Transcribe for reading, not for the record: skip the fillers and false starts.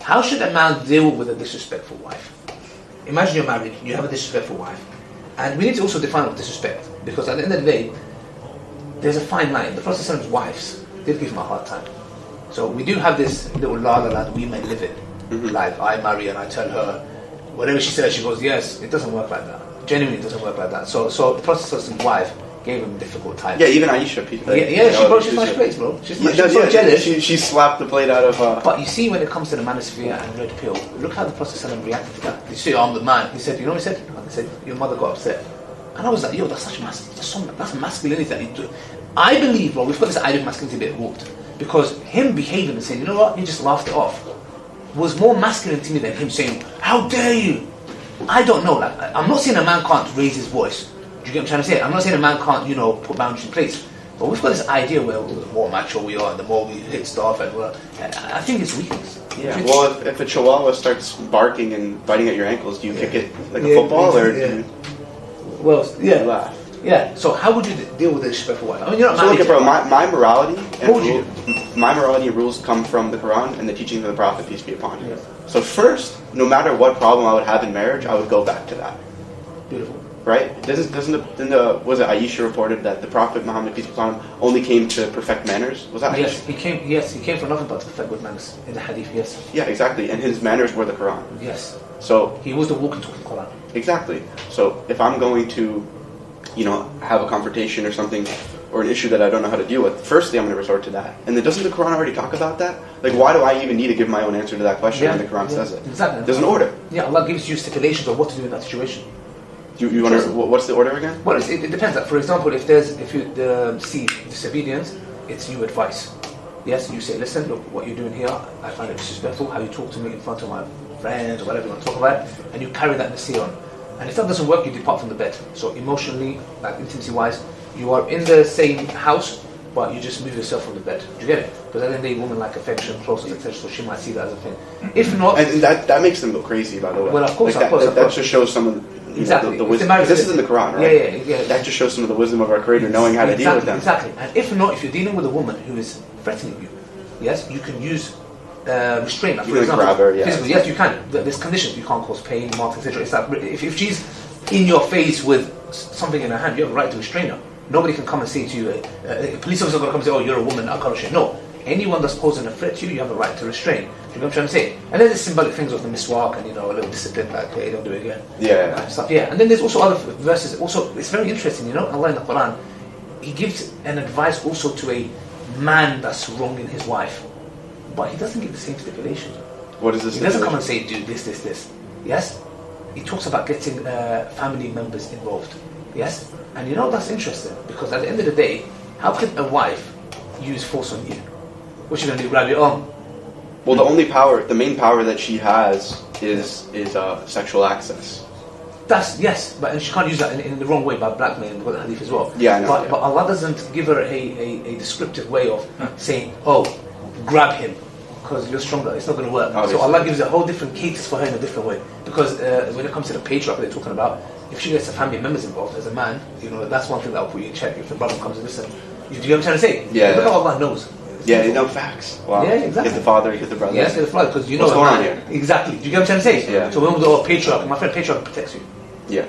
How should a man deal with a disrespectful wife? Imagine you're married, you have a disrespectful wife. And we need to also define what disrespect. Because at the end of the day, there's a fine line. The Prophet's wives did give him a hard time. So we do have this little la-la that we may live in. Like, I marry and I tell her, whatever she says, she goes, yes. It doesn't work like that. Genuinely, it doesn't work like that. So the Prophet's wife gave him a difficult time. Yeah, even Aisha. She's my plates, bro. She's so jealous. She slapped the plate out of... But you see, when it comes to the manosphere and red pill, look how the Prophet reacted to that. You see, I'm the man. He said, you know what he said? He said, your mother got upset. And I was like, yo, that's such that's masculinity that you do. I believe, bro, we've got this idea of masculinity a bit warped. Because him behaving and saying, you know what, he just laughed it off, was more masculine to me than him saying, how dare you? I don't know, like, I'm not saying a man can't raise his voice. Do you get what I'm trying to say? I'm not saying a man can't, put boundaries in place. But we've got this idea where the more macho we are, the more we hit stuff, and I think it's weakness. Yeah. Well, if a chihuahua starts barking and biting at your ankles, do you kick it like a football, or do you... Well, yeah. Laugh? Yeah. So how would you deal with a disrespectful wife? I mean, you're not married. So look, bro, my morality and rules come from the Quran and the teachings of the Prophet, peace be upon him. Yeah. So first, no matter what problem I would have in marriage, I would go back to that. Beautiful. Right? Was it Aisha reported that the Prophet Muhammad, peace be upon him, only came to perfect manners? Was that Aisha? Yes, he came for nothing but to perfect good manners in the hadith, yes. Yeah, exactly. And his manners were the Quran. Yes. So he was the walking talking Quran. Exactly. So if I'm going to, have a confrontation or something, or an issue that I don't know how to deal with, firstly I'm going to resort to that. And then doesn't the Quran already talk about that? Like, why do I even need to give my own answer to that question when the Quran says it? Exactly. There's an order. Yeah, Allah gives you stipulations of what to do in that situation. You want to? What's the order again? Well, it depends. Like, for example, if you see disobedience, it's new advice. Yes, you say, listen, look, what you're doing here, I find it disrespectful. How you talk to me in front of my friends or whatever you want to talk about, and you carry that nasir on. And if that doesn't work, you depart from the bed. So emotionally, like intimacy-wise, you are in the same house, but you just move yourself from the bed. Do you get it? Because at the end of the day, women like affection, closeness, etc. So she might see that as a thing. If not, and that makes them go crazy, by the way. Well, of course, that just shows some of the wisdom. This is in the Quran, right? Yeah. That just shows some of the wisdom of our Creator, knowing how to deal with them. Exactly. And if not, if you're dealing with a woman who is threatening you, yes, you can use restraint. Like, for example, grab her, physically, yes, you can. There's conditions. You can't cause pain, marks, etc. It's like if she's in your face with something in her hand, you have a right to restrain her. Nobody can come and say to you, a police officer going to come and say, oh, you're a woman, I can't restrain. No. Anyone that's posing a threat to you, you have a right to restrain. Do you know what I'm trying to say? And then there's symbolic things like the miswak and, a little discipline, like, hey, don't do it again. Yeah. Stuff. Yeah. And then there's also other verses. Also, it's very interesting, Allah in the Quran, He gives an advice also to a man that's wronging his wife. But He doesn't give the same stipulation. What is this? He doesn't come and say, do this. Yes? He talks about getting family members involved. Yes? And that's interesting, because at the end of the day, how could a wife use force on you? What you going to do, grab your arm? Well, the main power that she has is sexual access. Yes, but and she can't use that in the wrong way by blackmailing, because the hadith as well. Yeah, I know. But Allah doesn't give her a descriptive way of saying, oh, grab him, because you're stronger. It's not going to work. Obviously. So Allah gives a whole different cadence for her in a different way. Because when it comes to the patriarch they're talking about, if she gets her family members involved as a man, that's one thing that will put you in check. If the brother comes and listen, do you know what I'm trying to say? Yeah. Look how Allah knows. Yeah, facts. Wow. Yeah, exactly. Get the father, get the brother. Yes, get the father, because what's going on here. Exactly. Do you get what I'm trying to say? Yeah. So when we go, patriarch, my friend, patriarch protects you. Yeah.